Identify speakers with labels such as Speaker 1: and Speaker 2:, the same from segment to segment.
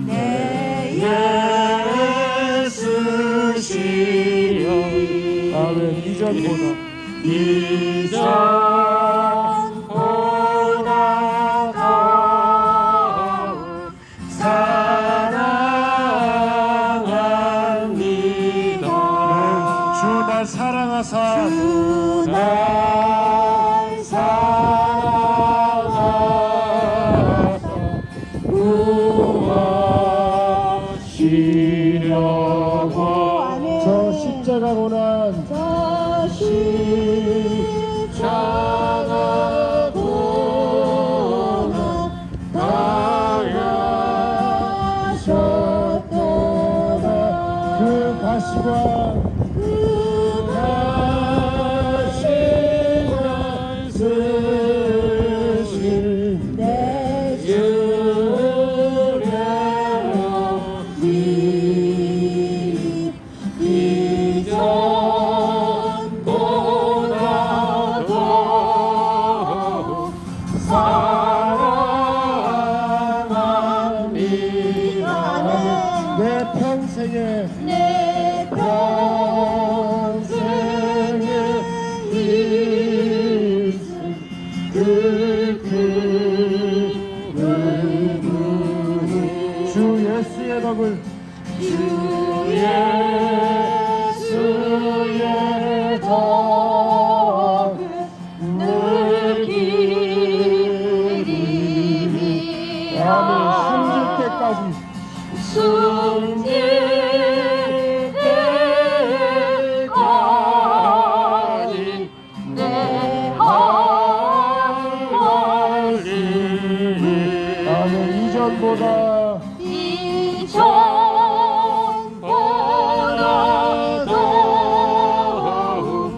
Speaker 1: 내 예수시여.
Speaker 2: 아멘. 이전보다
Speaker 1: 더 사랑합니다.
Speaker 2: 주 날 사랑하사
Speaker 1: 날 사랑하사 구하시려고.
Speaker 2: 저 십자가 고난
Speaker 1: 저 십자가 고난 당하셨도다.
Speaker 2: 그 가시관
Speaker 1: 쓰신 내 주려니 이전보다 더 사랑합니다.
Speaker 2: 내 평생에
Speaker 1: 내 평생에 있음 그
Speaker 2: 주 예수의 덕을
Speaker 1: 주 예수의 덕을 늘 기리며
Speaker 2: 아멘. 숨질 때까지
Speaker 1: 숨질 때까지 내 헐리.
Speaker 2: 아멘. 이전보다
Speaker 1: 이전보다 더욱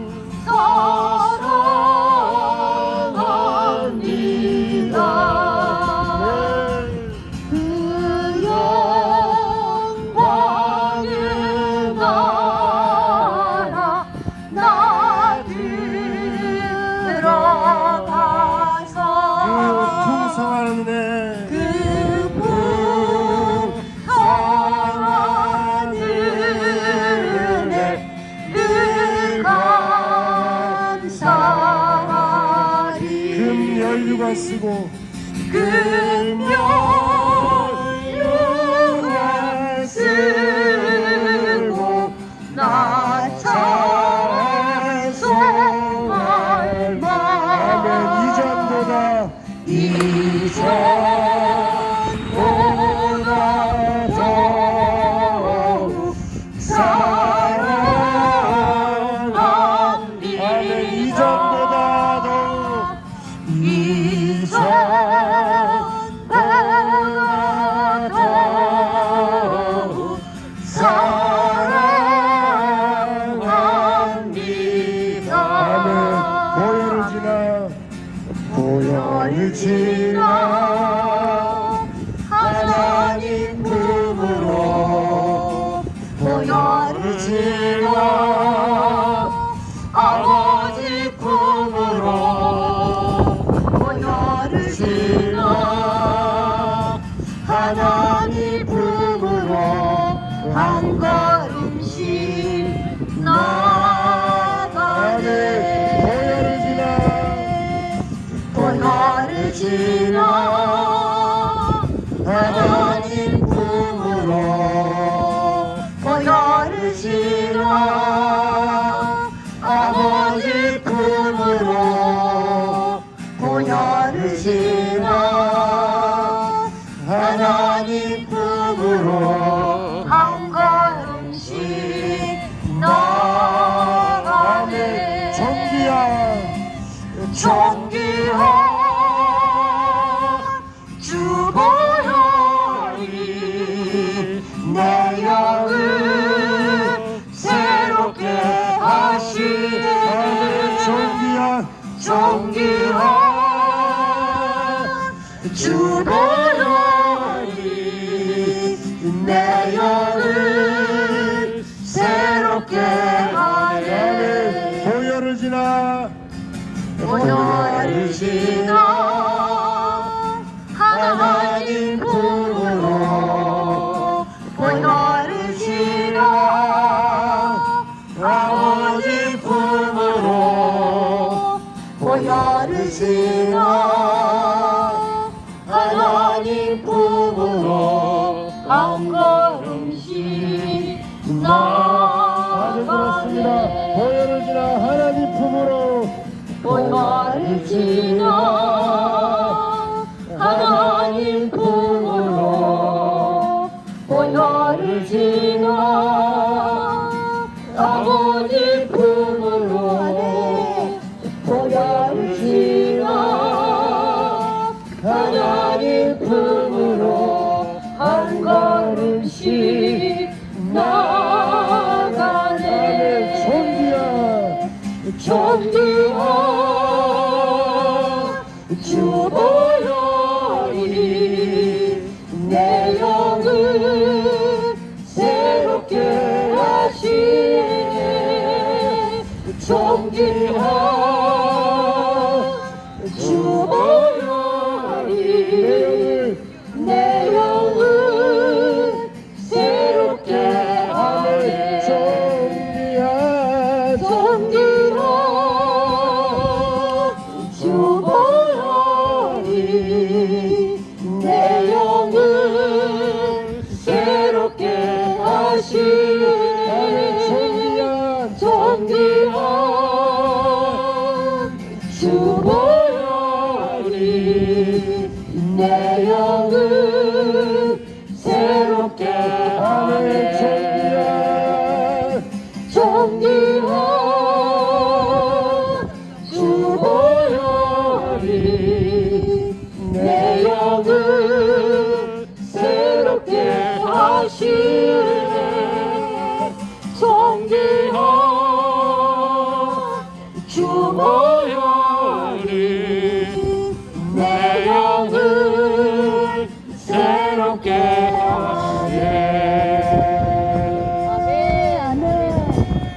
Speaker 1: 사랑합니다. 그 영광의 나라 나 들어가서
Speaker 2: 그 풍성한 은혜
Speaker 1: 그 풍성한 은혜 늘 감사하리.
Speaker 2: 금 연류관 쓰고
Speaker 1: 금연류관 쓰고 나 찬송할 마.
Speaker 2: 아멘. 이전보다
Speaker 1: 이전보다 더욱 사랑합니다.
Speaker 2: 아멘. 이전보다 더욱
Speaker 1: 이전보다 더욱 사랑합니다.
Speaker 2: 아멘. 보혈을 지나 보혈을 지나
Speaker 1: 하나님 품으로 보혈을 지나 아버지 품으로 보혈을 지나 하나님 품으로 한 걸음씩 나가네.
Speaker 2: 보혈을 지나
Speaker 1: 보혈을 지나 하나님 품으로 보혈을 지나 아버지 품으로 보혈을 지나 하나님 품으로 한 걸음씩 나가네.
Speaker 2: 정기야
Speaker 1: 존귀한 주 보혈이 내 영을 새롭게 하시네. 존귀한 주 보혈이 내 영을 새롭게 하네.
Speaker 2: 보혈을 지나
Speaker 1: 보혈을 품으로 한 걸음씩
Speaker 2: 아주 그렇습니다.
Speaker 1: 나아가네.
Speaker 2: 보혈을 지나 하나님 품으로
Speaker 1: 보혈을 지나 하나님 품으로 보혈을 지나 아버지 품으로 보혈을 지나 하나님 품으로 한 걸음씩 나아가네. 존귀한 주 보혈이 내 영을 새롭게 하시네. 존귀한 주 보혈이 내 영을 새롭게 하네. 존귀한 주 보혈이 내 영을 새롭게 하시네. 존귀한 주 보혈이 내 영을 새롭게 하네. 존귀한 주 보혈이 내 영을 새롭게 하시네. 존귀한 주 보혈이 내 영을 새롭게 하시네. 아멘.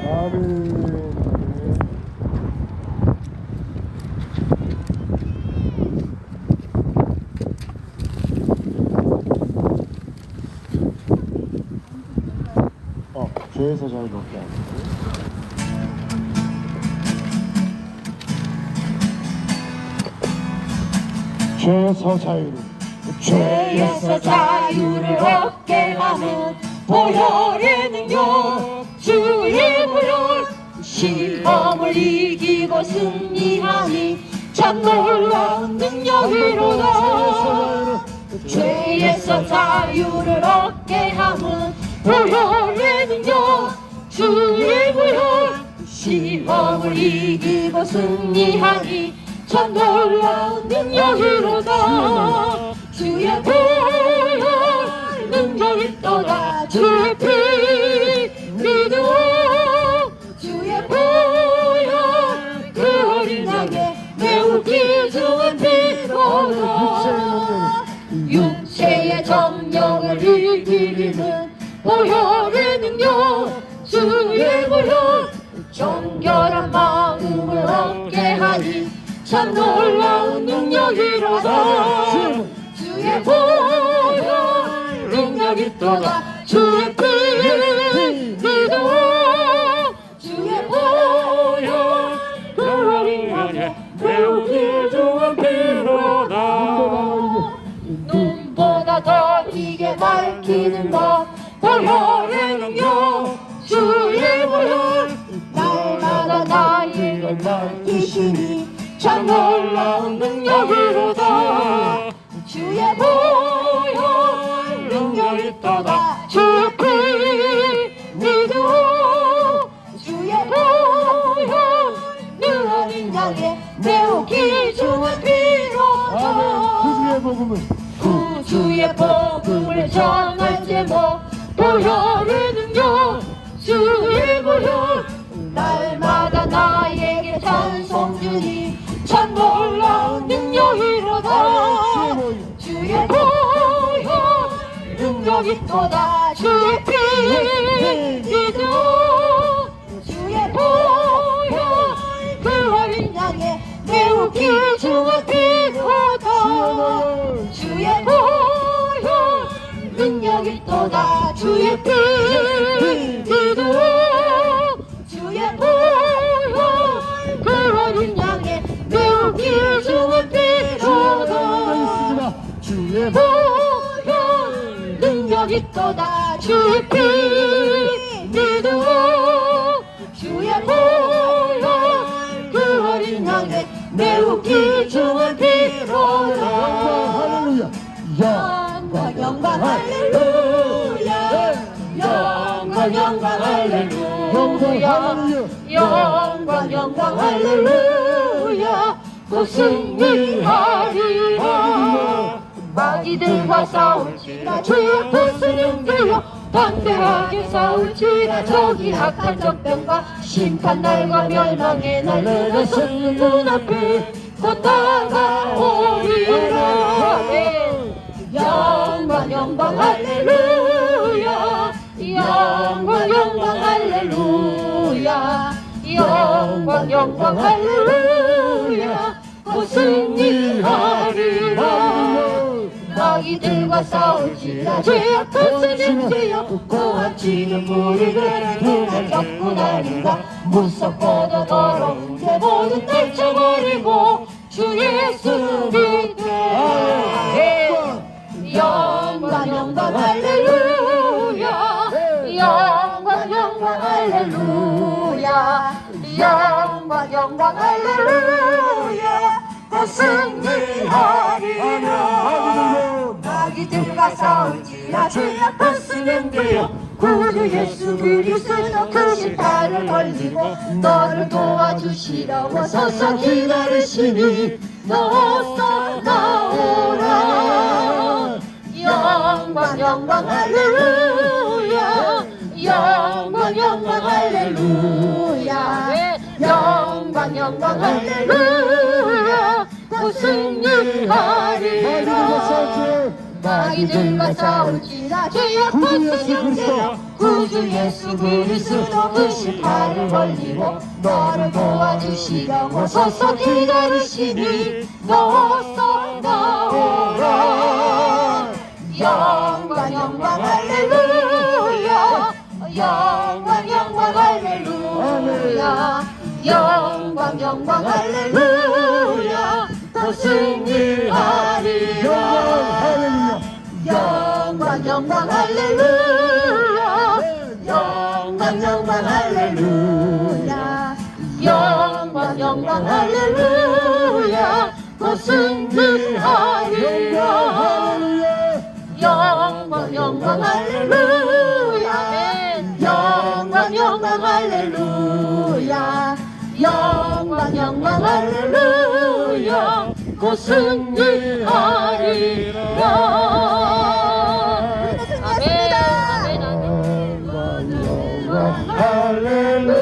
Speaker 2: 아멘. 죄에서 잘 먹게 하고. 죄에서 자유로.
Speaker 1: 죄에서 자유를 얻게 하는 보혈의 능력, 주의 보혈. 시험을 이기고 승리하니 참 놀라운 능력이로다. 죄에서 자유를 얻게 하는 보혈의 능력, 주의 보혈. 시험을 이기고 승리하니 참 놀라운 능력이로다. 주의 보혈 능력이 또다. 주의 피 믿어. 주의 보혈 그 어린 양의 매우 귀중한 피로다. 육체의 정령을 이기는 보혈의 능력, 주의 보혈. 정결한 마음을 얻게 하니 참 놀라운 능력이로다. 주의 보혈 능력이 또다. 주의 피 믿어. 주의 보혈 그 어린 양의 매우 귀중한 피로다. 눈보다 더 이게 밝히는 것, 보혈의 능력, 주의 보혈. 날마다 나를 밝히시니 참 놀라운 능력이로다. 주의 보혈 능력이 또다. 주의 피 믿어. 주의 보혈 그 어린 양의 매우 귀중한 피로다.
Speaker 2: 구주의 복음을
Speaker 1: 구주의 복음을 전할 제목, 보혈의 능력, 주의 보혈. 날마다 나에게 찬송 주니 참 놀라운 능력이로다. 주의 보혈 능력이 또다. 주의 피 믿어. 주의 보혈 그 어린 양의 매우 귀중한 피로다. 주의 보혈 능력이 또다. 주의 피 믿어. 주의 보혈 그 어린 양의 매우 귀중한 피로다.
Speaker 2: 주의
Speaker 1: 보혈 능력이 있도다 주의 피 믿어 주의 보혈 그 어린 양의 매우 귀중한 피로다
Speaker 2: 할렐루야.
Speaker 1: 영광 영광 할렐루야 영광 영광 할렐루야 영광 영광 할렐루야 또 승리하리라 마귀들과 싸울지라 주의 앞에서 용되어 담대하게 싸울지라 저기 악한 적병과 심판날과 멸망의 날 내가 섰는 눈앞에 곧 다가오리라 영광 영광 할렐루야 영광 영광 할렐루야 영광 영광 할렐루야 곧 승리하리라 마귀들과 싸울지라 죄 앞에서 능지여 고함치는 무리를 그날 겪고 나리라 무섭고도 더러운 내 모든 떨쳐버리고 주 예수 믿네 영광 영광 할렐루야 영광 영광 할렐루야 영광 영광 할렐루야 곧 승리하리라 마귀들과 싸울지라 죄 앞에서 능되어 구주 예수 그리스도 그 십자를 걸리고 너를 도와주시려고 서서 기다리시니 너서 나오라 영광 영광 할렐루야 영광 영광 할렐루야 영광 영광 할렐루야 곧 승리하리라 마귀들과 싸울지라 죄 앞에서 능되어 구주 예수 그리스도 그 십자를 걸리고 너를 도와주시려고 서서 기다리시니 너서 나오라 영광 영광 할렐루야 영광 영광 할렐루야 영광 영광 할렐루야 또 승리하리라 영광 영광 할렐루야 영광 영광 할렐루야 영광 영광 할렐루야 또 승리하리라 영광 영광 할렐루야 영광 영광 할렐루야 영광 영광 할렐루야 곧 승리하리라 아멘 아멘 아멘 할렐루야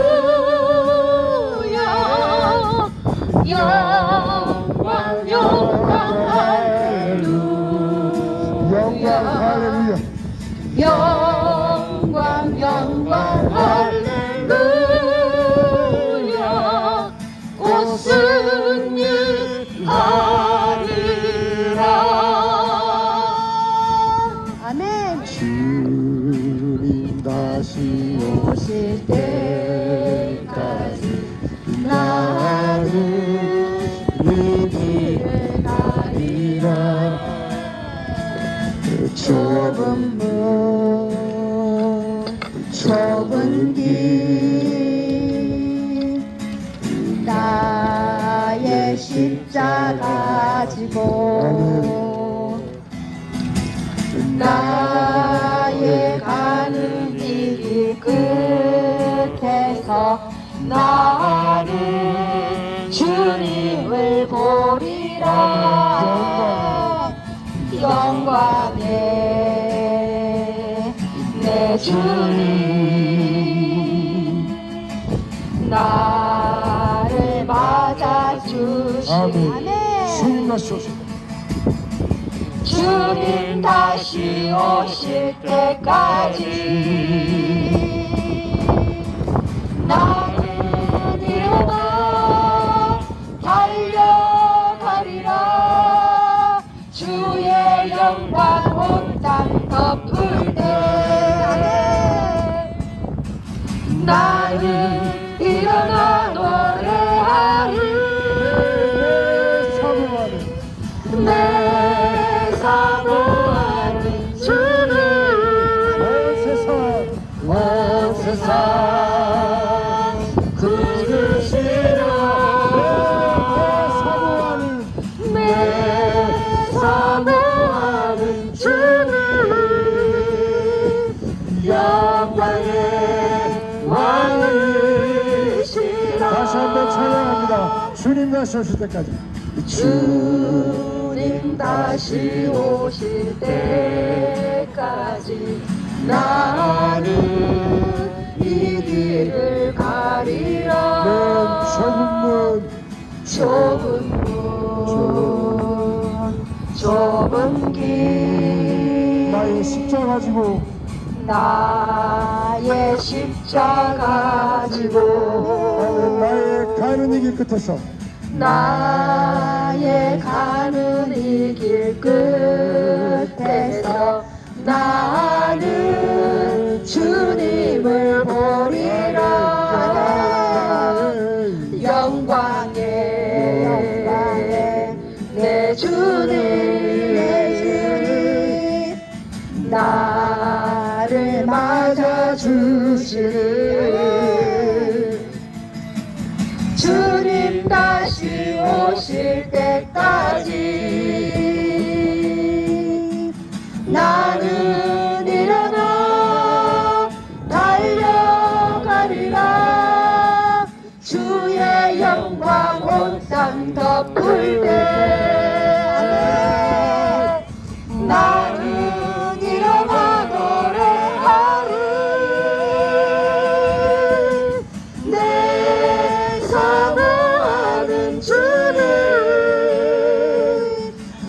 Speaker 1: 영광 영광 할렐루야 영광 영광 할렐루야 곧 승리하리라 아멘
Speaker 2: 주님 다시
Speaker 1: 오실 때까지 나는 이 길을 가리라 좁은 문 좁은 길 나의 십자가 지고 나의 가는 길 끝에서 나는 주님을 보리라 영광에 내 주님 나를 맞아주시네
Speaker 2: 주님 다시 오실
Speaker 1: 주님 다시 오실 때까지 나는 일어나 달려가리라 주의 영광 온 땅 덮을 때 나는 일어나 노래하리 내 사모하는 주는
Speaker 2: 주님 다시 오실 때까지
Speaker 1: 주님 다시 오실 때까지 나는 이 길을 가리라. 좁은 길
Speaker 2: 나의 십자가 지고
Speaker 1: 나의 십자가 지고
Speaker 2: 나의 가는 이 길 끝에서
Speaker 1: 나의 가는 이 길 끝에서 나는 주님을 보리라. 영광에 내 주님 나를 맞아주시는 주님 다시 오실 때까지 나는 일어나 달려가리라. 주의 영광 온 땅 덮을 때 나는 일어나 노래하리. 내 사모하는 주님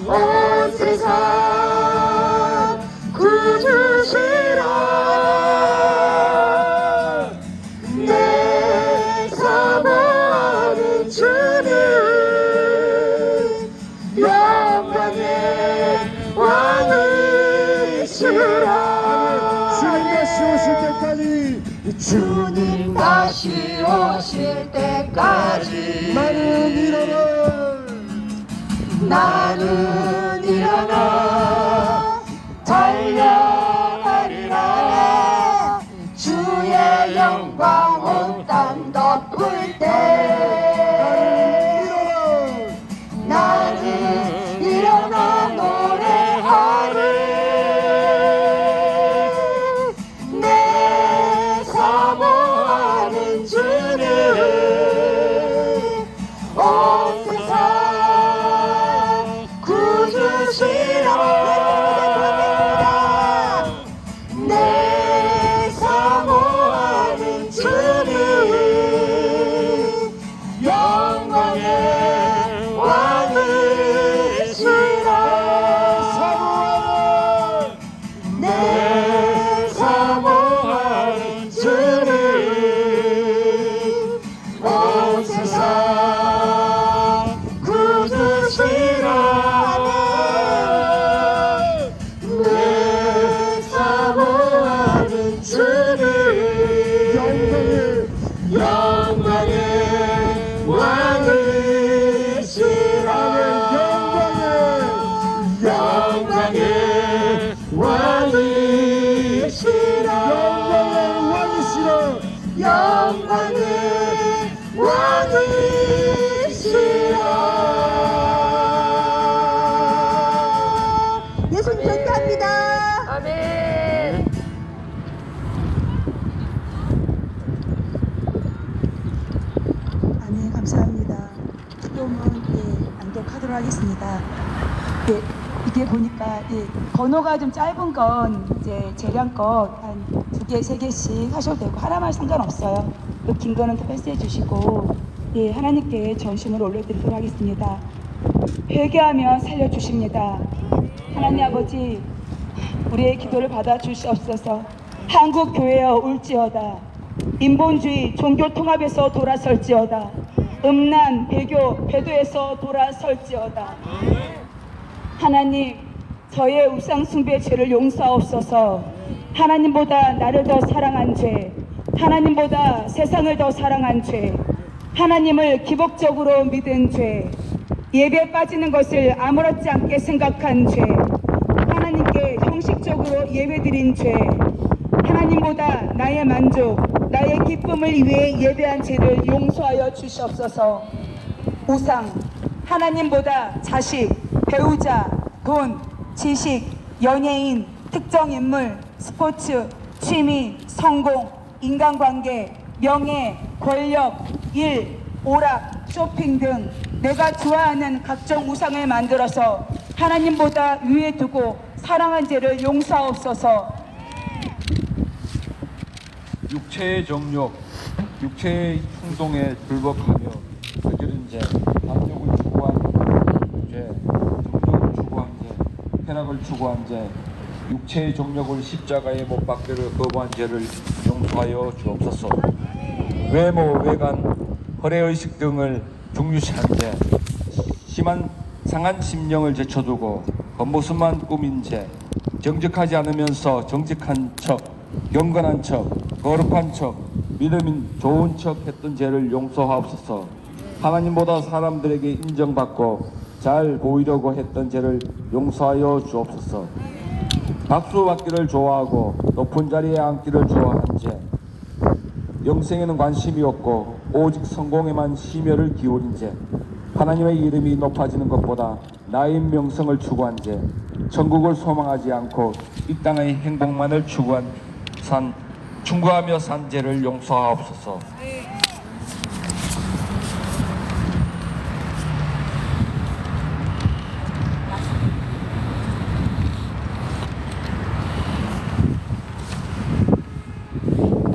Speaker 1: 온 세상 구주시라. 내 사모하는 주님 영광의 왕이시라. 주님 다시 오실 때까지 나는 일어나 달려가리라. 주의 영광 온 땅 덮을 때 나는 일어나 노래하리. 내 사모하는 주님 온 세상 구주시라. 내 사모하는 주님 영광의 왕이시라. 내 사모하는 주님 온 세상 구주시라. 내 사모하는 주님 영광의 왕이시라. 영광의 왕이시라. 영광의 왕이시라.
Speaker 3: 예수님 존귀합니다.
Speaker 1: 아멘.
Speaker 3: 아멘. 감사합니다. 기도문 낭독하도록 하겠습니다. 이게 보니까 번호가 좀 짧은 건 이제 재량껏 한 2개, 3개씩 하셔도 되고 하나만 상관없어요. 또 긴 거는 또 패스해 주시고 하나님께 전심을 올려드리도록 하겠습니다. 회개하면 살려주십니다. 하나님 아버지, 우리의 기도를 받아주시옵소서. 한국 교회여 울지어다. 인본주의 종교 통합에서 돌아설지어다. 음란 배교 배도에서 돌아설지어다. 하나님, 저의 우상 숭배 죄를 용서하옵소서. 하나님보다 나를 더 사랑한 죄, 하나님보다 세상을 더 사랑한 죄, 하나님을 기복적으로 믿은 죄, 예배에 빠지는 것을 아무렇지 않게 생각한 죄, 하나님께 형식적으로 예배드린 죄, 하나님보다 나의 만족, 나의 기쁨을 위해 예배한 죄를 용서하여 주시옵소서. 우상, 하나님보다 자식, 배우자, 돈, 지식, 연예인, 특정 인물, 스포츠, 취미, 성공, 인간관계, 명예, 권력, 일, 오락, 쇼핑 등 내가 좋아하는 각종 우상을 만들어서 하나님보다 위에 두고 사랑한 죄를 용서하옵소서.
Speaker 4: 육체의 정욕, 육체의 충동에 불복하며 저지른 죄, 남욕을 추구한 죄, 정욕을 추구한 죄, 쾌락을 추구한 죄, 육체의 정욕을 십자가에 못 박기를 거부한 죄를 용서하여 주옵소서. 외모, 외관, 허례의식 등을 중요시한 죄, 심한 상한 심령을 제쳐두고 겉모습만 꾸민 죄, 정직하지 않으면서 정직한 척, 경건한 척, 거룩한 척, 믿음이 좋은 척 했던 죄를 용서하옵소서. 하나님보다 사람들에게 인정받고 잘 보이려고 했던 죄를 용서하여 주옵소서. 박수 받기를 좋아하고 높은 자리에 앉기를 좋아한 죄, 영생에는 관심이 없고 오직 성공에만 심혈을 기울인 죄, 하나님의 이름이 높아지는 것보다 나의 명성을 추구한 죄, 천국을 소망하지 않고 이 땅의 행복만을 충고하며 산 죄를 용서하옵소서.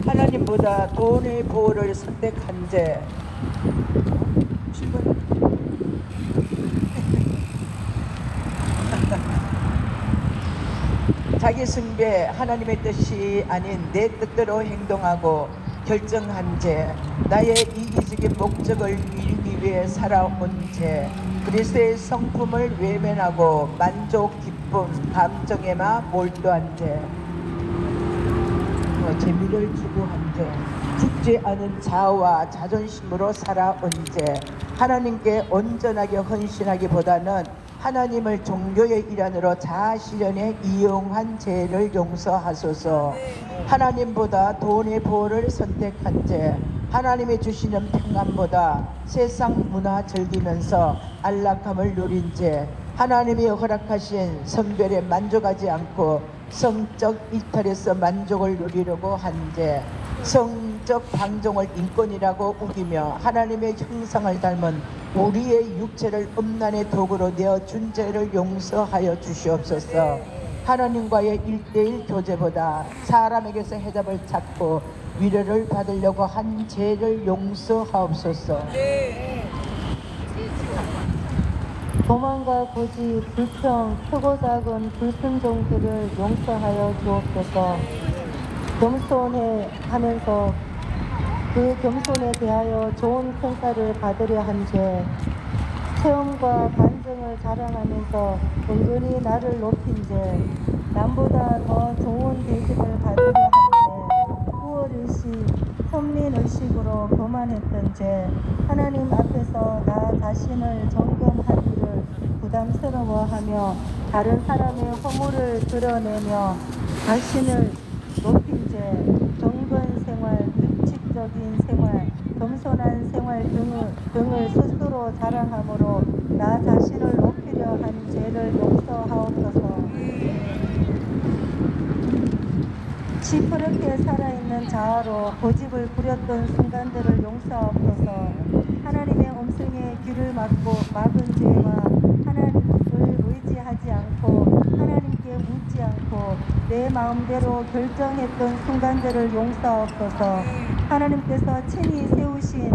Speaker 1: 하나님보다 돈의 보호를 선택한 죄, 자기 숭배, 하나님의 뜻이 아닌 내 뜻대로 행동하고 결정한 죄, 나의 이기적인 목적을 이루기 위해 살아온 죄, 그리스도의 성품을 외면하고 만족, 기쁨, 감정에만 몰두한 죄, 재미를 추구한 죄, 죽지 않은 자아와 자존심으로 살아온 죄, 하나님께 온전하게 헌신하기보다는 하나님을 종교의 일환으로 자아 실현에 이용한 죄를 용서하소서. 하나님보다 돈의 보호를 선택한 죄, 하나님이 주시는 평안보다 세상 문화 즐기면서 안락함을 누린 죄, 하나님이 허락하신 성별에 만족하지 않고 성적 이탈에서 만족을 누리려고 한 죄, 성적 방종을 인권이라고 우기며 하나님의 형상을 닮은 우리의 육체를 음란의 도구로 내어준 죄를 용서하여 주시옵소서. 하나님과의 1:1 교제보다 사람에게서 해답을 찾고 위로를 받으려고 한 죄를 용서하옵소서.
Speaker 5: 도망과 고집, 불평, 크고 작은 불순종들을 용서하여 주옵소서. 겸손해 하면서 그 겸손에 대하여 좋은 평가를 받으려 한 죄, 체험과 반증을 자랑하면서 은근히 나를 높인 죄, 남보다 더 좋은 대접을 받으려 한 죄, 후월의식, 선민의식으로 거만했던 죄, 하나님 앞에서 나 자신을 점검하기를 부담스러워하며 다른 사람의 허물을 드러내며 자신을 높인 죄, 경건 생활, 규칙적인 생활, 겸손한 생활 등을 스스로 자랑함으로 나 자신을 높이려 한 죄를 용서하옵소서. 시퍼렇게 살아있는 자아로 고집을 부렸던 순간들을 용서하옵소서. 하나님의 음성에 귀를 막은 죄와 하나님을 의지하지 않고 하나님께 묻지 않고 내 마음대로 결정했던 순간들을 용서하옵소서. 하나님께서 친히 세우신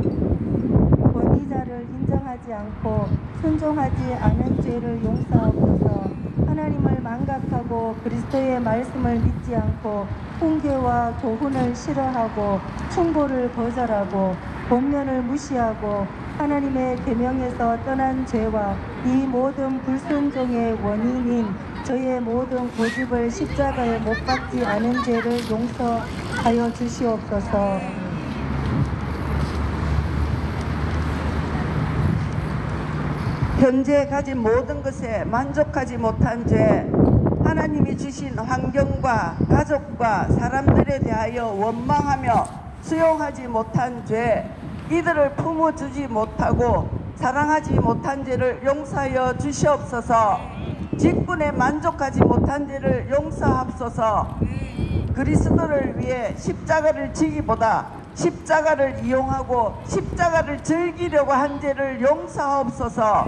Speaker 5: 권위자를 인정하지 않고 순종하지 않은 죄를 용서하옵소서. 하나님을 망각하고 그리스도의 말씀을 믿지 않고 훈계와 교훈을 싫어하고 충고를 거절하고 권면을 무시하고 하나님의 계명에서 떠난 죄와 이 모든 불순종의 원인인 저의 모든 고집을 십자가에 못 박지 않은 죄를 용서하여 주시옵소서.
Speaker 1: 현재 가진 모든 것에 만족하지 못한 죄, 하나님이 주신 환경과 가족과 사람들에 대하여 원망하며 수용하지 못한 죄, 이들을 품어주지 못하고 사랑하지 못한 죄를 용서하여 주시옵소서. 직분에 만족하지 못한 죄를 용서하옵소서. 그리스도를 위해 십자가를 지기보다 십자가를 이용하고 십자가를 즐기려고 한 죄를 용서하옵소서.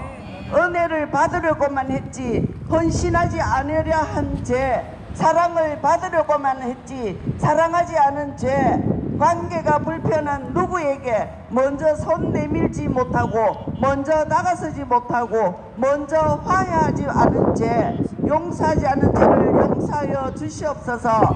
Speaker 1: 은혜를 받으려고만 했지 헌신하지 않으려 한 죄, 사랑을 받으려고만 했지 사랑하지 않은 죄, 관계가 불편한 누구에게 먼저 손 내밀지 못하고 먼저 다가서지 못하고 먼저 화해하지 않은 죄, 용서하지 않은 죄를 용서하여 주시옵소서.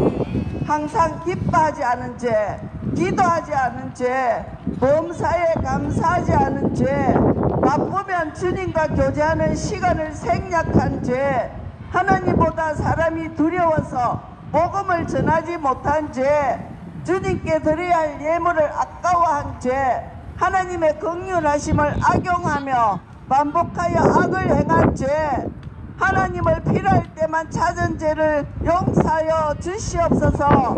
Speaker 1: 항상 기뻐하지 않은 죄, 기도하지 않은 죄, 범사에 감사하지 않은 죄, 바쁘면 주님과 교제하는 시간을 생략한 죄, 하나님보다 사람이 두려워서 복음을 전하지 못한 죄, 주님께 드려야 할 예물을 아까워한 죄, 하나님의 긍휼하심을 악용하며 반복하여 악을 행한 죄, 하나님을 필요할 때만 찾은 죄를 용서하여 주시옵소서.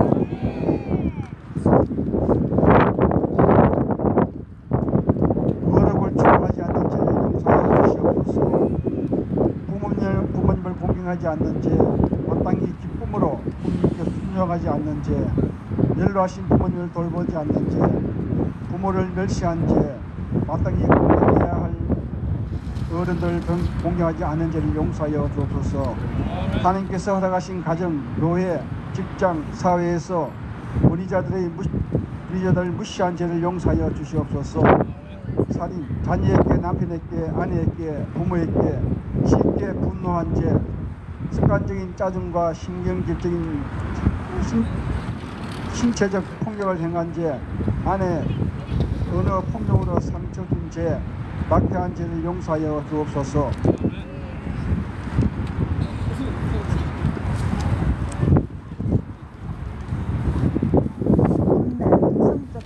Speaker 2: 어렵을 추구하지 않는 죄를 용서하여 주시옵소서. 부모님을 공경하지 않는 죄, 마땅히 기쁨으로 부모님께 순종하지 않는 죄, 연로하신 부모님을 돌보지 않는 죄, 부모를 멸시한 죄, 마땅히 공경해야 할 어른들 공경하지 않은 죄를 용서하여 주옵소서. 하나님께서 허락하신 가정, 교회, 직장, 사회에서 권위자들을 무시한 죄를 용서하여 주시옵소서. 살인, 자녀에게, 남편에게, 아내에게, 부모에게 쉽게 분노한 죄, 습관적인 짜증과 신경질적인 신체적 폭력을 행한 죄, 아내 언어 폭력으로 상처 준 죄, 낙태한 죄를 용서하여 주옵소서.
Speaker 5: 성적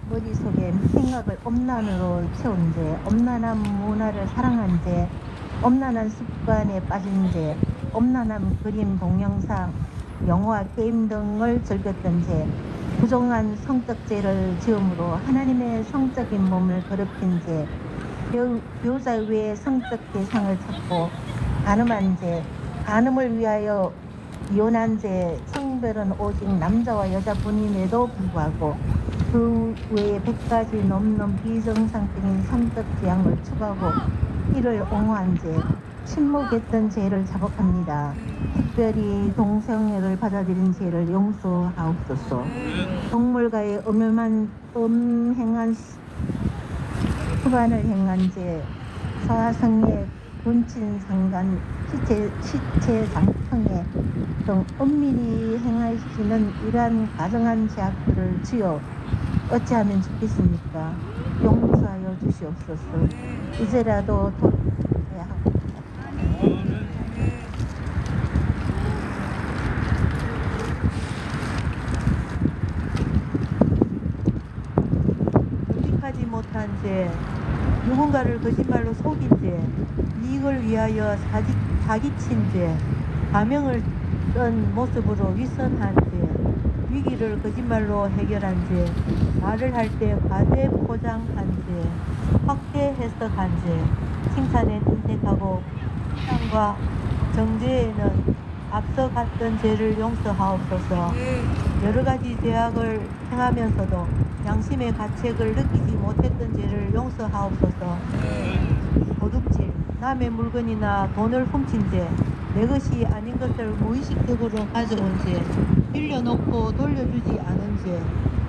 Speaker 5: 머릿속에 생각을 엄난으로 채운 죄, 엄난한 문화를 사랑한 죄, 엄난한 습관에 빠진 죄, 엄난한 그림, 동영상, 영화, 게임 등을 즐겼던 죄, 부정한 성적 죄를 지음으로 하나님의 성적인 몸을 더럽힌 죄, 배우자 외에 성적 대상을 찾고 간음한 죄, 간음을 위하여 이혼한 죄, 성별은 오직 남자와 여자분임에도 불구하고 그 외에 100가지 넘는 비정상적인 성적 지향을 추구하고 이를 옹호한 죄, 침묵했던 죄를 자복합니다. 특별히 동성애를 받아들인 죄를 용서하옵소서. 동물과의 음행한 습관을 행한 죄, 사성의 군친 상간, 시체 장성애 등 은밀히 행하시는 이러한 가정한 죄악들을 주여 어찌하면 좋겠습니까? 용서하여 주시옵소서. 이제라도 돌아야 합니다.
Speaker 6: 하지 못한 죄, 누군가를 거짓말로 속인 죄, 이익을 위하여 사기친 죄, 가명을 뜬 모습으로 윗선한 죄, 위기를 거짓말로 해결한 죄, 말을 할 때 과대 포장한 죄, 확대 해석한 죄, 칭찬에 인색하고 칭찬과 정죄에는 앞서갔던 죄를 용서하옵소서. 여러 가지 죄악을 행하면서도 양심의 가책을 느끼지 못했던 죄를 용서하옵소서. 도둑질, 남의 물건이나 돈을 훔친 죄, 내 것이 아닌 것을 무의식적으로 가져온 죄, 빌려놓고 돌려주지 않은 죄,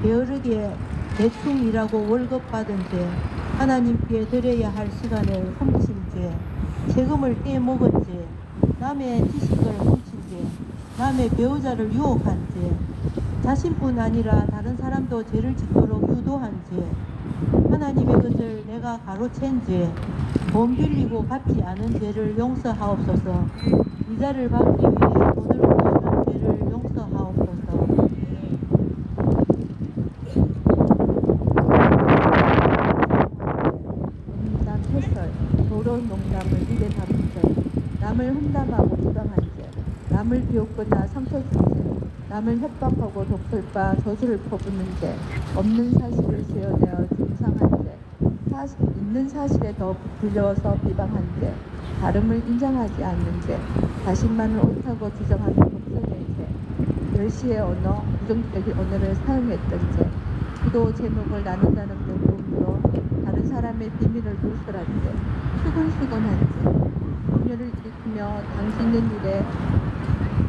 Speaker 6: 게으르게 대충 일하고 월급 받은 죄, 하나님께 드려야 할 시간을 훔친 죄, 세금을 떼먹은 죄, 남의 지식을 훔친 죄, 남의 배우자를 유혹한 죄, 자신뿐 아니라 다른 사람도 죄를 짓도록 유도한 죄, 하나님의 것을 내가 가로챈 죄, 돈 빌리고 갚지 않은 죄를 용서하옵소서. 이자를 받기 위해 돈을 모으는 죄를 용서하옵소서.
Speaker 5: 농담 해설, 도론 농담을 입에 담은 죄, 남을 험담하고 비방한 죄, 남을 비웃거나 상처 준 죄, 남을 협박하고 독설바 저주를 퍼붓는 죄, 없는 사실을 세워내어 중상한 죄, 있는 사실에 더 부풀려서 비방한 죄, 다름을 인정하지 않는 죄, 자신만을 옳다고 주장하는 독설의 죄, 멸시의 언어, 부정적인 언어를 사용했던 죄, 기도 제목을 나눈다는 명분으로 다른 사람의 비밀을 누설한지 수근수근한지 분열을 일으키며 당신의 일에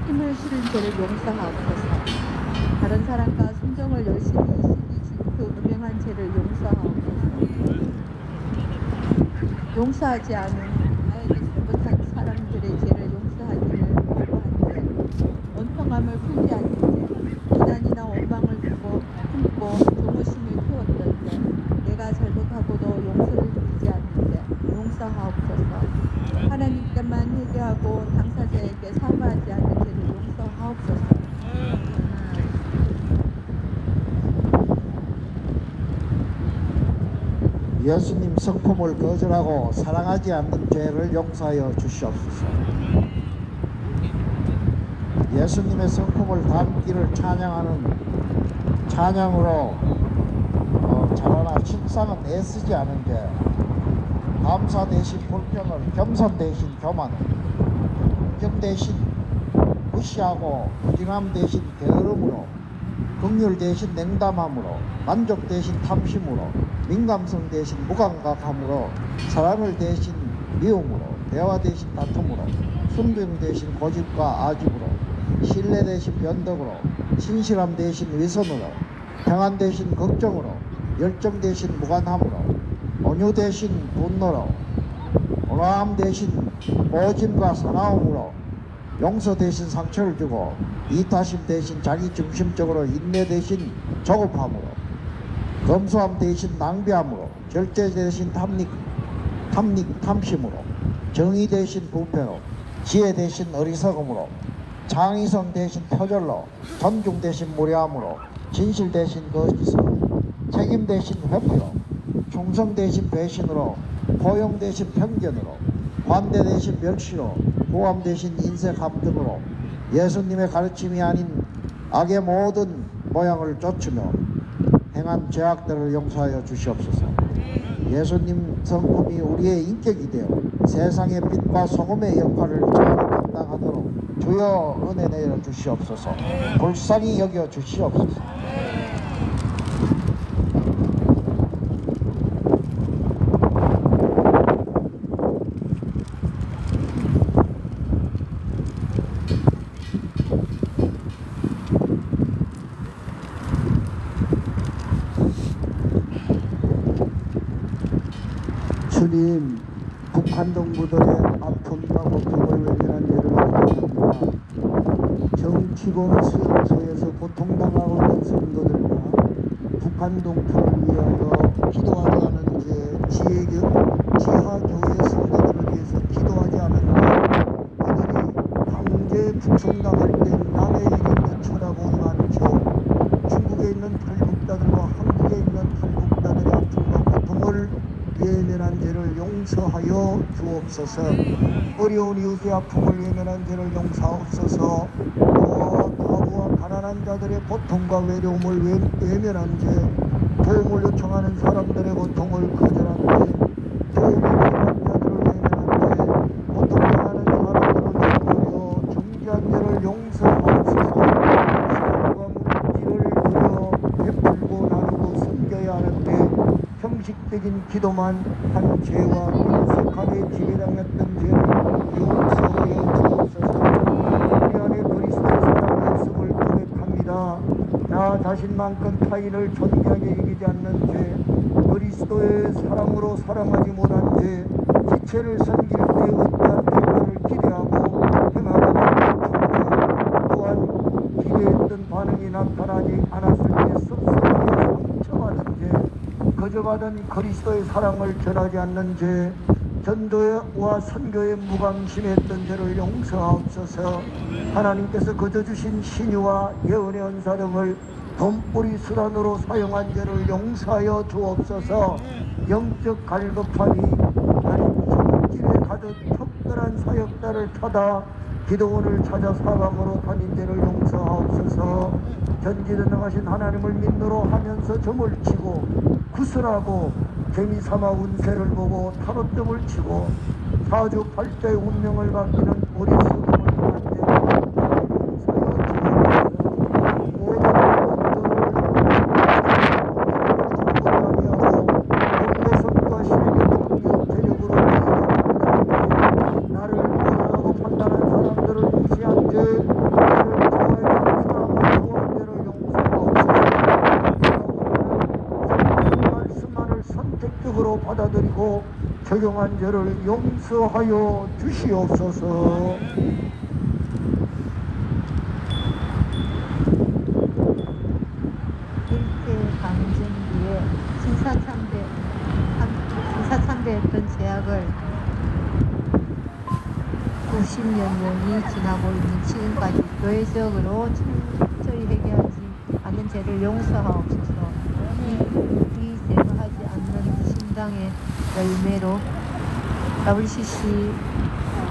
Speaker 5: 힘을 실은 죄를 용서하옵소서. 다른 사람과 순정을 열심히 시기 질투 음행한 죄를 용서하옵소서. 용서하지 않은 나에게 잘못한 사람들의 죄를 용서하기를 요구하는데 원통함을 풀지 않는 죄, 비난이나 원망을 두고 품고 조무심을 키웠던 죄, 내가 잘못하고도 용서를 드리지 않는 죄 용서하옵소서. 하나님께만 회개하고 당사자에게 사과하지 않는 죄를 용서하옵소서.
Speaker 7: 예수님 성품을 거절하고 사랑하지 않는 죄를 용서하여 주시옵소서. 예수님의 성품을 담기를 찬양하는 찬양으로 잘하나 신상은 애쓰지 않은 죄, 감사 대신 불평을, 겸손 대신 교만을, 긍정 대신 무시하고 부진함 대신 게으름으로, 긍휼 대신 냉담함으로, 만족 대신 탐심으로, 민감성 대신 무감각함으로, 사랑을 대신 미움으로, 대화 대신 다툼으로, 순종 대신 고집과 아집으로, 신뢰 대신 변덕으로, 신실함 대신 위선으로, 평안 대신 걱정으로, 열정 대신 무관함으로, 온유 대신 분노로, 온화함 대신 오짐과 사나움으로, 용서 대신 상처를 주고, 이타심 대신 자기중심적으로, 인내 대신 조급함으로, 검소함 대신 낭비함으로, 절제 대신 탐심으로, 정의 대신 부패로, 지혜 대신 어리석음으로, 창의성 대신 표절로, 존중 대신 무례함으로, 진실 대신 거짓으로, 책임 대신 회피로, 충성 대신 배신으로, 포용 대신 편견으로, 관대 대신 멸시로, 고함 대신 인색함 등으로 예수님의 가르침이 아닌 악의 모든 모양을 쫓으며 행한 죄악들을 용서하여 주시옵소서. 예수님 성품이 우리의 인격이 되어 세상의 빛과 소금의 역할을 잘 감당하도록 주여 은혜 내려 주시옵소서. 불쌍히 여겨 주시옵소서.
Speaker 2: 주님, 북한 동무들의 아픔과 고통을 외면한 예를 기도합니다. 정치범 수용소에서 고통당하고 있는 성도들과 북한 동포를 위하여 기도하지 않은 죄, 지하교회 성도들을 위해서 기도하지 않은 죄, 그들이 강제 북송당할 때 남의 일인 부처라고 응한 죄, 중국에 있는 탈북자들과 한국에 있는 탈북자들의 아픔과 고통을 외면한 죄를 용서하여 주옵소서. 어려운 이웃의 아픔을 외면한 죄를 용서하옵소서. 과부와 가난한 자들의 고통과 외로움을 외면한 죄, 도움을 요청하는 사람들의 고통을 거절한 죄, 도움을 요청하는 자들을 외면한 죄, 고통당하는 사람들을 위하여 정죄한 죄를 용서하옵소서. 시간과 물질을 들여 베풀고 나누고 섬겨야 하는데 형식적인 기도만 한 죄와 인색함에 지배당했던 죄를 용서하여 주옵소서. 우리 안에 그리스도의 사랑의 있음을 고백합니다. 나 자신만큼 타인을 존귀하게 여기지 않는 죄, 그리스도의 사랑으로 사랑하지 못한 죄, 지체를 섬길 때 어떠한 결과를 기대하고 행하거나 못한 죄, 또한 기대했던 반응이 나타나지 않았을 때 섭섭하게 상처받은 죄, 거저받은 그리스도의 사랑을 전하지 않는 죄, 전도와 선교에 무관심했던 죄를 용서하옵소서. 하나님께서 거저 주신 신유와 예언의 은사 등을 돈벌이 수단으로 사용한 죄를 용서하여 주옵소서. 영적 갈급함이 하나님 성질에 가득 특별한 사역자를 찾아 기도원을 찾아 사방으로 다닌 죄를 용서하옵소서. 전지전능하신 하나님을 믿노로 하면서 점을 치고 구슬하고 재미삼아 운세를 보고 타로점을 치고 사주팔자의 운명을 바뀌는 우리 수금을 통한 죄를 용서하여 주옵소서. 모든 것들을 적용한 죄를 용서하여 주시옵소서.
Speaker 6: 일제강점기에 신사참배했던 제약을 90년이 지나고 있는 지금까지 교회적으로 철저히 해결하지 않은 죄를 용서하옵소서. 이 제거하지 않는 신당의 열매로 WCC,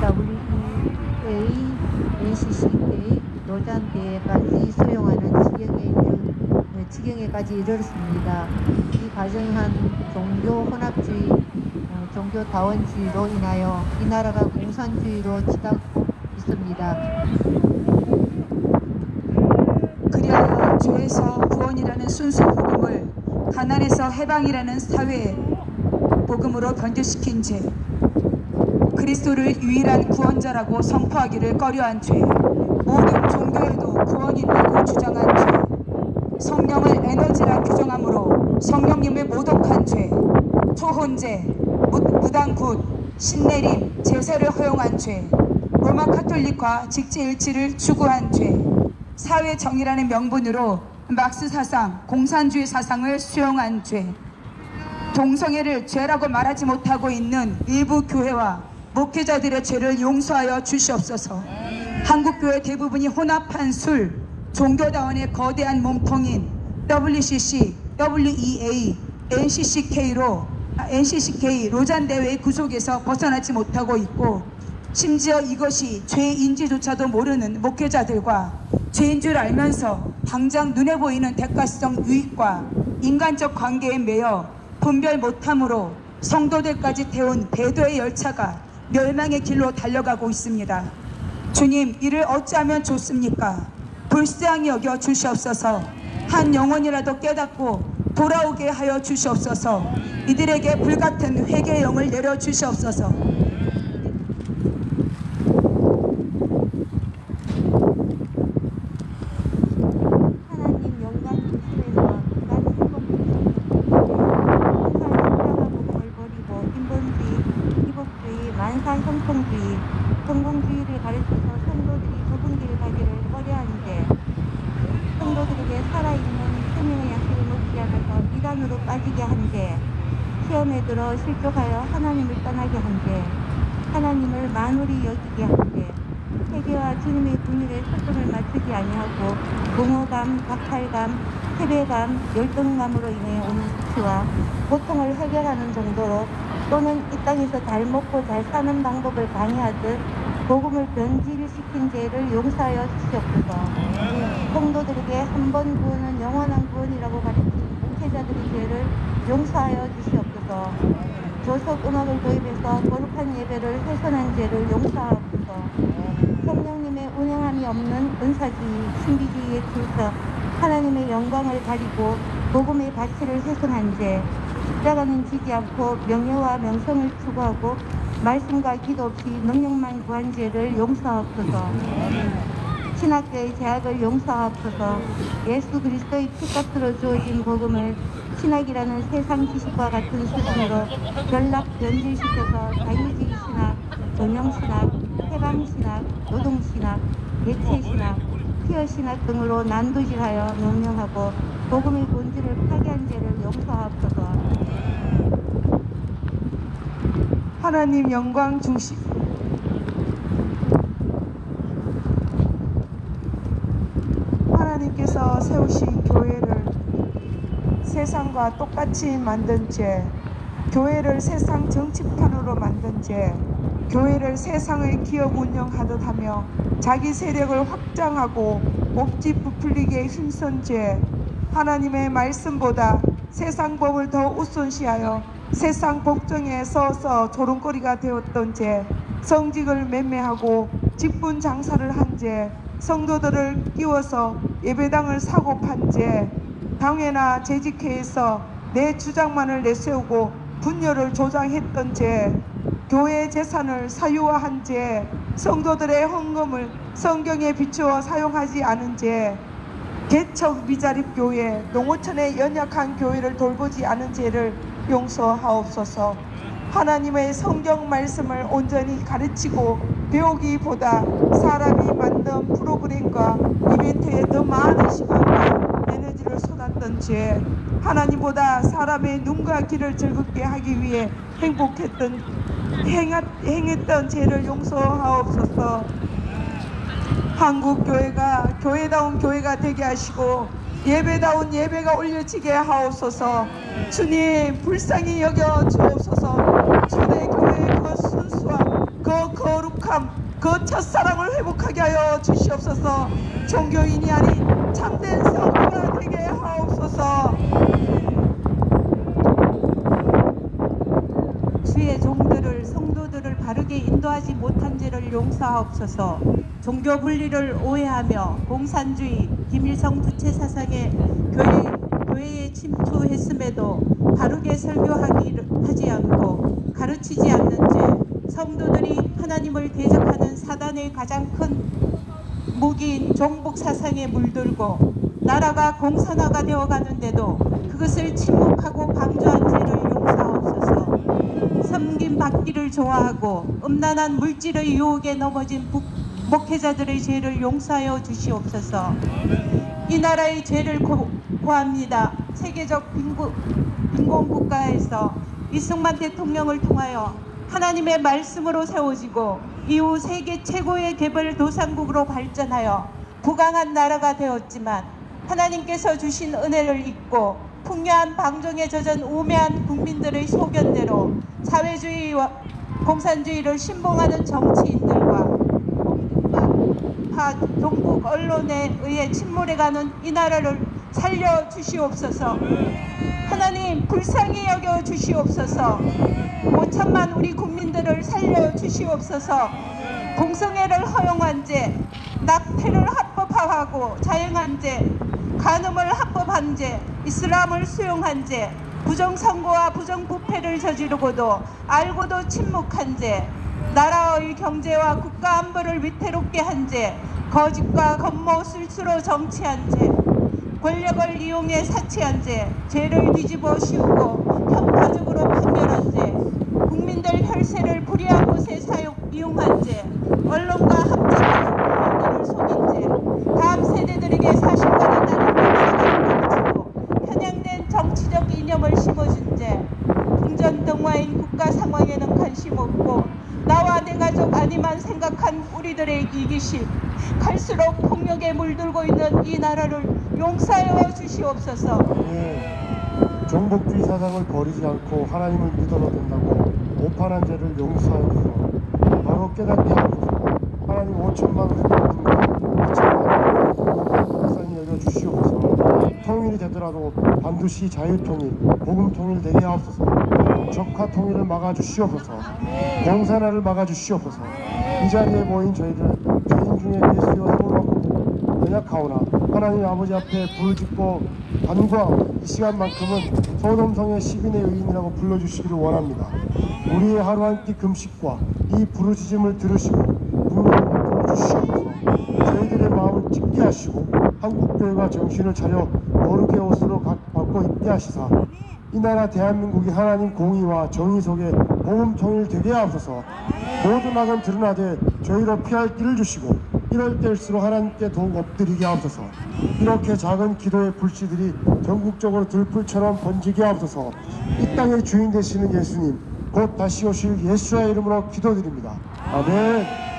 Speaker 6: WEA, NCCK, 노잔대회까지 수용하는 지경에까지 이르렀습니다. 이 가정한 종교 혼합주의, 종교다원주의로 인하여 이 나라가 공산주의로 치닫고 있습니다.
Speaker 3: 그리하여 죄에서 구원이라는 순수 복음을 가난에서 해방이라는 사회 복음으로 변질시킨 죄, 그리스도를 유일한 구원자라고 선포하기를 꺼려한 죄, 모든 종교에도 구원이 있다고 주장한 죄, 성령을 에너지라 규정함으로 성령님을 모독한 죄, 초혼죄, 무당굿, 신내림, 제세를 허용한 죄, 로마 카톨릭과 직제일치를 추구한 죄, 사회정의라는 명분으로 막스 사상, 공산주의 사상을 수용한 죄, 동성애를 죄라고 말하지 못하고 있는 일부 교회와 목회자들의 죄를 용서하여 주시옵소서. 한국교회 대부분이 혼합한 술, 종교다원의 거대한 몸통인 WCC, WEA, NCCK 로잔대회의 구속에서 벗어나지 못하고 있고, 심지어 이것이 죄인지조차도 모르는 목회자들과 죄인 줄 알면서 당장 눈에 보이는 대가성 유익과 인간적 관계에 매여 분별 못함으로 성도들까지 태운 배도의 열차가 멸망의 길로 달려가고 있습니다. 주님, 이를 어찌하면 좋습니까? 불쌍히 여겨 주시옵소서. 한 영혼이라도 깨닫고 돌아오게 하여 주시옵소서. 이들에게 불같은 회개의 영을 내려 주시옵소서.
Speaker 6: 하나님 영광 중심에서 인간 복음을 버리고 인본주의, 기복주의, 만사 형통주의, 성공주의를 가르쳐서 성도들이 좁은 길을 가기를 꺼려한 죄, 성도들에게 살아있는 생명의 양식을 먹게 하면서 미단으로 빠지게 한 죄, 시험에 들어 실족하여 하나님을 떠나게 한 죄, 하나님을 만홀히 여기게 한 죄, 세계와 주님의 분일에 초점을 맞추지 아니하고 공허감, 박탈감, 패배감, 열등감으로 인해 오는 수치와 고통을 해결하는 정도로, 또는 이 땅에서 잘 먹고 잘 사는 방법을 강의하듯 복음을 변질시킨 죄를 용서하여 주시옵소서. 성도들에게 한 번 구원은 영원한 구원이라고 가르친 목회자들의 죄를 용서하여 주시옵소서. 조석 음악을 도입해서 거룩한 예배를 훼손한 죄를 용서하옵소서. 성령님의 운행함이 없는 은사주의, 신비주의에 줄서 하나님의 영광을 가리고 복음의 가치를 훼손한 죄, 십자가는 지지 않고 명예와 명성을 추구하고 말씀과 기도 없이 능력만 구한 죄를 용서하옵소서. 신학교의 제약을 용서하옵소서. 예수 그리스도의 피값으로 주어진 복음을 신학이라는 세상 지식과 같은 수준으로 전락 변질시켜서 자유주의 신학, 전형신학, 해방신학, 노동신학, 예체신학, 퀴어신학 등으로 난도질하여 명령하고 복음의 본질을 파괴한 죄를 용서하옵소서.
Speaker 3: 하나님 영광 중심, 하나님께서 세우신 교회를 세상과 똑같이 만든 죄, 교회를 세상 정치판으로 만든 죄, 교회를 세상의 기업 운영하듯 하며 자기 세력을 확장하고 몹지 부풀리기에 힘쓴 죄, 하나님의 말씀보다 세상 법을 더 우선시하여 세상 복정에 서서 조롱거리가 되었던 죄, 성직을 매매하고 직분 장사를 한 죄, 성도들을 끼워서 예배당을 사고 판 죄, 당회나 재직회에서 내 주장만을 내세우고 분열을 조장했던 죄, 교회 재산을 사유화한 죄, 성도들의 헌금을 성경에 비추어 사용하지 않은 죄, 개척 미자립 교회, 농어촌의 연약한 교회를 돌보지 않은 죄를 용서하옵소서. 하나님의 성경 말씀을 온전히 가르치고 배우기보다 사람이 만든 프로그램과 이벤트에 더 많은 시간과 에너지를 쏟았던 죄, 하나님보다 사람의 눈과 귀를 즐겁게 하기 위해 행했던 죄를 용서하옵소서. 한국교회가 교회다운 교회가 되게 하시고 예배다운 예배가 올려지게 하옵소서. 주님 불쌍히 여겨 주옵소서. 초대교회의 그 순수함, 그 거룩함, 그 첫사랑을 회복하게 하여 주시옵소서. 종교인이 아닌 참된 성도가 되게 하옵소서.
Speaker 5: 주의 종들을 성도들을 바르게 인도하지 못한 죄를 용서하옵소서. 종교 분리를 오해하며 공산주의, 김일성 주체 사상에 교회에 침투했음에도 바르게 설교하지 않고 가르치지 않는 죄, 성도들이 하나님을 대적하는 사단의 가장 큰 무기인 종북 사상에 물들고 나라가 공산화가 되어가는데도 그것을 침묵하고 방조한 죄를 용서하옵소서. 섬김받기를 좋아하고 음란한 물질의 유혹에 넘어진 목회자들의 죄를 용서하여 주시옵소서. 이 나라의 죄를 고합니다. 세계적 빈곤 국가에서 이승만 대통령을 통하여 하나님의 말씀으로 세워지고 이후 세계 최고의 개발 도상국으로 발전하여 부강한 나라가 되었지만 하나님께서 주신 은혜를 잊고 풍요한 방종에 젖은 우매한 국민들의 소견대로 사회주의와 공산주의를 신봉하는 정치인들과 종북 언론에 의해 침몰해가는 이 나라를 살려주시옵소서. 하나님 불쌍히 여겨 주시옵소서. 5천만 우리 국민들을 살려주시옵소서. 동성애를 허용한 죄, 낙태를 합법화하고 자행한 죄, 간음을 합법한 죄, 이슬람을 수용한 죄, 부정선거와 부정부패를 저지르고도 알고도 침묵한 죄, 나라의 경제와 국가 안보를 위태롭게 한 죄, 거짓과 겉모술수로 정치한 죄, 권력을 이용해 사치한 죄, 죄를 뒤집어 씌우고 편파적으로 판결한 죄, 국민들 혈세를 불의한 곳에 이용한 죄, 언론과 합작하는 국민들을 속인 죄, 다음 세대들에게 사실과는 다른 역사를 가르치고 편향된 정치적 이념을 심어준 죄, 궁전등화인 국가 상황에는 관심 없고 나와 내 가족 아니만 생각한 우리들의 이기심, 갈수록 폭력에 물들고 있는 이 나라를 용서하여 주시옵소서.
Speaker 8: 종북주의 사상을 버리지 않고 하나님을 믿어도 된다고 오판한 죄를 용서하옵소서. 바로 깨닫게 하옵소서. 하나님 5천만 회복민과 2천만 불쌍히 여겨 주시옵소서. 통일이 되더라도 반드시 자유통일, 복음통일 되게 하옵소서. 적화 통일을 막아주시옵소서. 공산화를 막아주시옵소서. 이 자리에 모인 저희들 죄인 중에 예수여 해볼라고 연약하오나 하나님 아버지 앞에 부르짖고 간구하오. 이 시간만큼은 소돔성의 10인의 의인이라고 불러주시기를 원합니다. 우리의 하루 한 끼 금식과 이 부르짖음을 들으시고 국민을 베풀어 주시옵소서. 저희들의 마음을 찢게 하시고 한국교회가 정신을 차려 거룩의 옷으로 바꿔 입게 하시사 이 나라 대한민국이 하나님 공의와 정의 속에 복음 통일 되게 하옵소서. 모든 악은 드러나되 저희로 피할 길을 주시고 이럴 때일수록 하나님께 더욱 엎드리게 하옵소서. 이렇게 작은 기도의 불씨들이 전국적으로 들불처럼 번지게 하옵소서. 이 땅의 주인 되시는 예수님 곧 다시 오실 예수의 이름으로 기도드립니다. 아멘.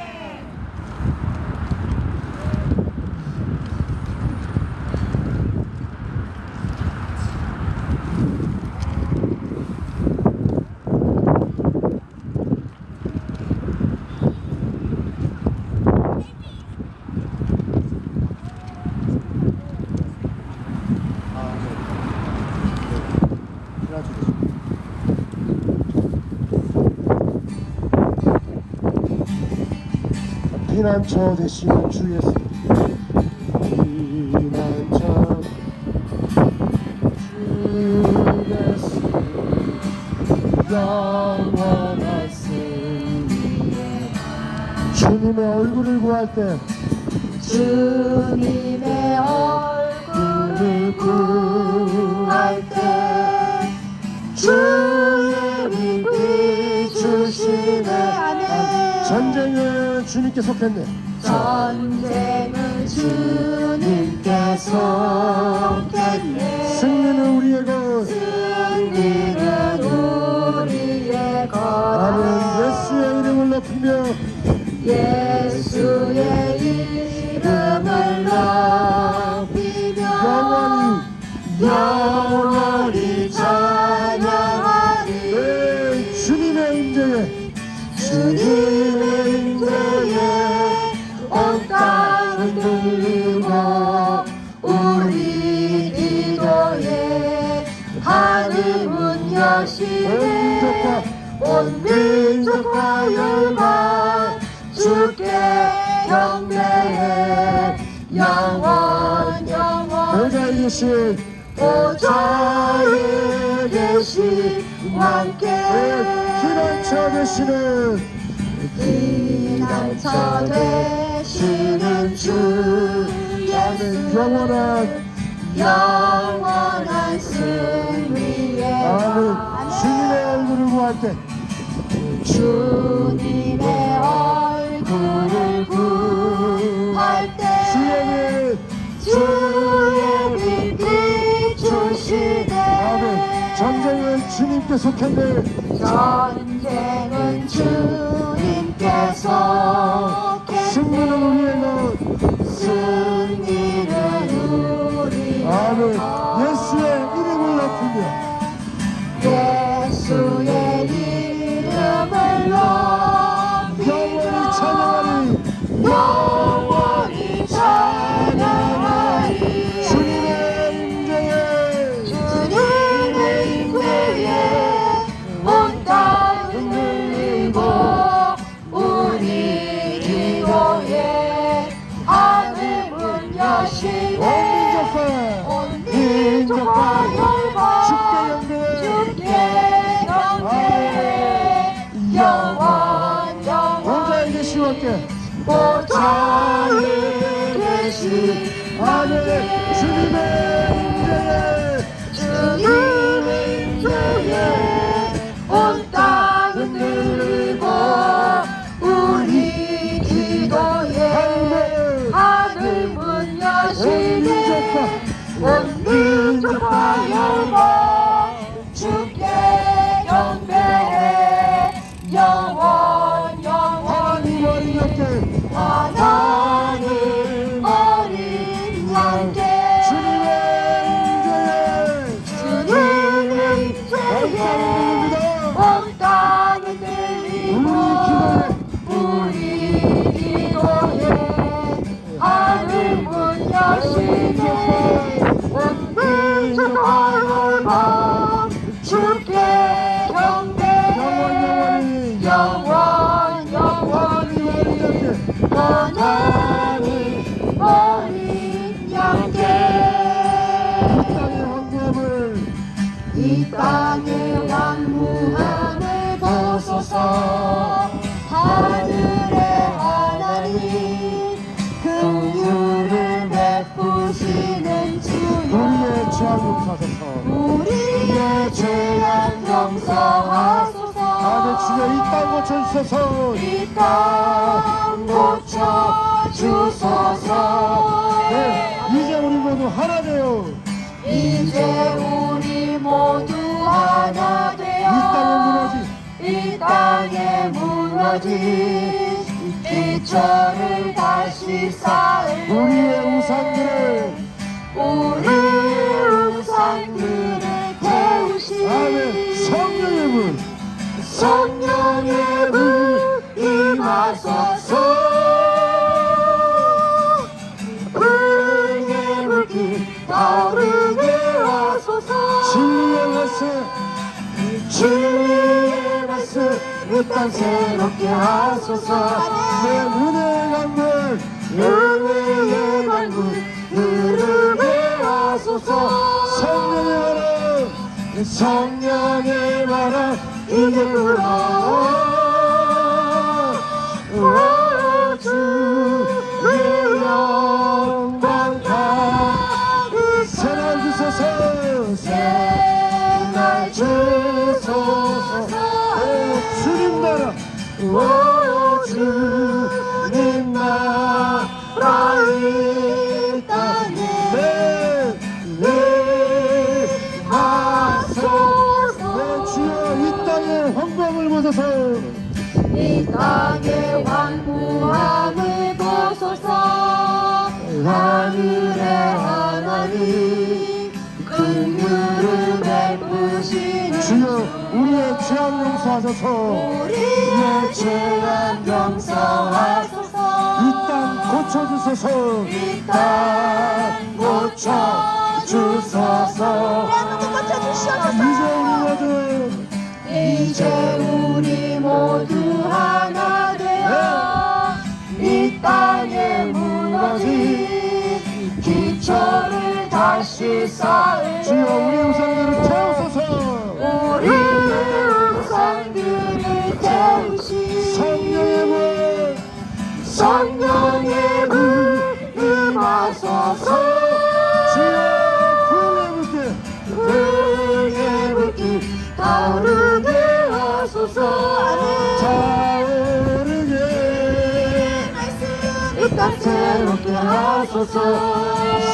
Speaker 8: 피난처 되시는 주 예수, 피난처 주 예수, 영원하시네. 주님의 얼굴을 구할 때,
Speaker 9: 주님의 얼굴을 구할 때 주의 빛
Speaker 8: 전쟁은 주님께 속했네.
Speaker 9: 전쟁은 주님께 속했네.
Speaker 8: 승리는 우리의 것.
Speaker 9: 승리는 우리의 것.
Speaker 8: 아멘. 예수의 이름을 높이며
Speaker 9: 예수의 이름을 높이며 영원히 찬양하리.
Speaker 8: 네, 주님의 임재에
Speaker 9: 주님의 임재에 온 땅은 들리고 우리 기도에 하늘문 여시네. 온 민족과 열방 주께 경배해. 영원
Speaker 8: 보좌에 계신
Speaker 9: 보좌에 계신 왕께
Speaker 8: 피난처 되시는
Speaker 9: 피난처 되시는 주 예수. 영원한 승리의
Speaker 8: 아멘. 주님의 얼굴을 구할 때
Speaker 9: 주님의 얼굴을 구할 때 주의 빛 비추시네.
Speaker 8: 아멘. 전쟁은 주님께 속했네.
Speaker 9: 전쟁은 주님께 속했네.
Speaker 8: 승리는 우리의 것.
Speaker 9: 승리는 우리의
Speaker 8: 아멘.
Speaker 9: 것.
Speaker 8: 예수의 이름을 높이며
Speaker 9: 예수의 이름을 높이며 영원히 찬양하리.
Speaker 8: 주님의 임재에
Speaker 9: 온 땅을 흔들리고 우리 기도에 하늘문 여시네. 온 민족과 열방 주께 경배해.
Speaker 8: 보좌에 계신 왕께
Speaker 9: 보좌에 계신
Speaker 8: 아멘. 주님의
Speaker 9: 임재에 온 땅을 흔들리고 우리 기도에 하늘문 여시네. 온 민족과 열방 주께 경배해. 영원히 하나님 어린 양께 주님의 임재에 온 땅을 들리고 우리 기도에 하늘문 여시네. 온 민족과 열방 주께 경배해. 영원히 하나님 어린 양께 이 땅의 왕무함을 보소서. 하늘의 하나님 긍휼을 베푸시는 주여 우리의 죄악 용서하소서.
Speaker 8: 아멘. 주여 이 땅 고쳐주소서.
Speaker 9: 이 땅 고쳐주소서.
Speaker 8: 네, 이제 우리 모두 하나 되어
Speaker 9: 이제 우리 모두 하나 되어 이 땅에 무너진 기초를 다시 쌓을
Speaker 8: 우리의
Speaker 9: 우상들을 태우시.
Speaker 8: 아멘.
Speaker 9: 성령의 불 임하소서. 불의 불길 타오르게 하소서. 진리의 말씀 이 땅 새롭게 하소서.
Speaker 8: 내 은혜의 강물
Speaker 9: 흐르게 하소서.
Speaker 8: 성령의 바람
Speaker 9: 이제 불어오. 주의 영광 가득
Speaker 8: 새날 주소서.
Speaker 9: 새날 주소서.
Speaker 8: 주님 나라
Speaker 9: 오 주
Speaker 8: 죄악 용서하소서.
Speaker 9: 우리의 죄악 용서하소서.
Speaker 8: 이 땅 고쳐주소서.
Speaker 9: 이 땅 고쳐주소서.
Speaker 8: 이제 우리 모두
Speaker 9: 하나 되어 이 땅에 무너진 기초를 다시 쌓을
Speaker 8: 주여 우리 우상들을 태우소서.
Speaker 9: 우리 우상들을 태우시 성령의 불 임하소서.
Speaker 8: 주여
Speaker 9: 불의 불길 타오르게 하소서.
Speaker 8: 타오르게
Speaker 9: 이 땅 새롭게 하소서.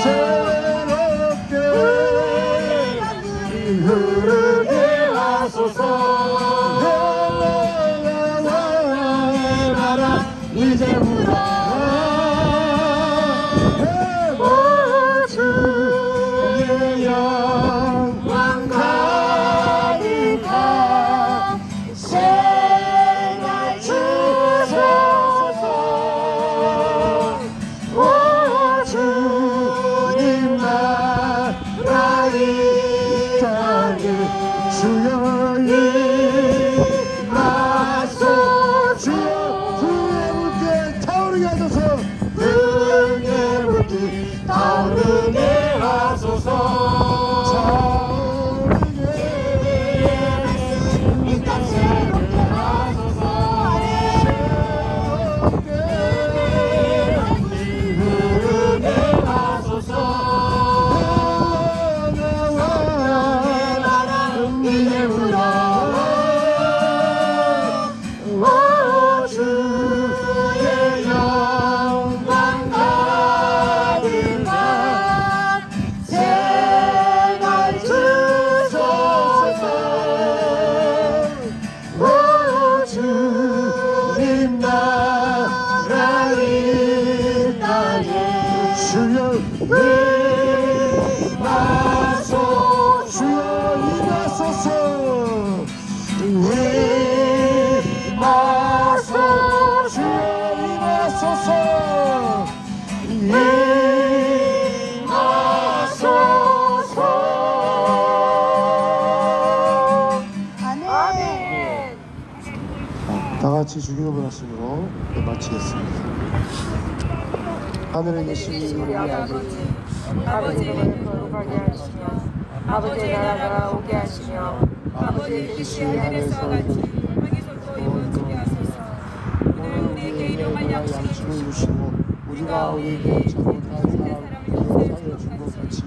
Speaker 8: 새롭게
Speaker 9: 흐르게 하소서. 나라 이제부터 주의 영광 가득한 생활 주소서. 오 주님 나라 이 땅에
Speaker 8: 주여
Speaker 9: 임하소서.
Speaker 8: 주의 물결 타오르게 하소서.
Speaker 9: 불의 불길 타오르게 하소서. 이 땅 새롭게 하소서. 흐르게 하소서. 나라 이제부터 오 주의 영광 가득한 생활 주소서. 오 주님 나라 이 땅에
Speaker 8: 주여
Speaker 9: 임하소서.
Speaker 8: 주여 임하소서.
Speaker 9: 임하소서.
Speaker 8: 주여 임하소서.
Speaker 9: 임하소서.
Speaker 5: 아멘.
Speaker 8: 다 같이 주기도문 하심으로 마치겠습니다. 하늘에 계신 우리 아버지,
Speaker 10: 아버지의 이름을 거룩하게 하시며 아버지의 나라가 오게 하시며 아버지의 뜻이 하늘에서 같이 땅에서도 이루어지게 하소서. 오늘 우리에게 일용할 양식을
Speaker 8: 주시고 우리가 우리에게 잘못한 사람을 용서하여 준 것 같이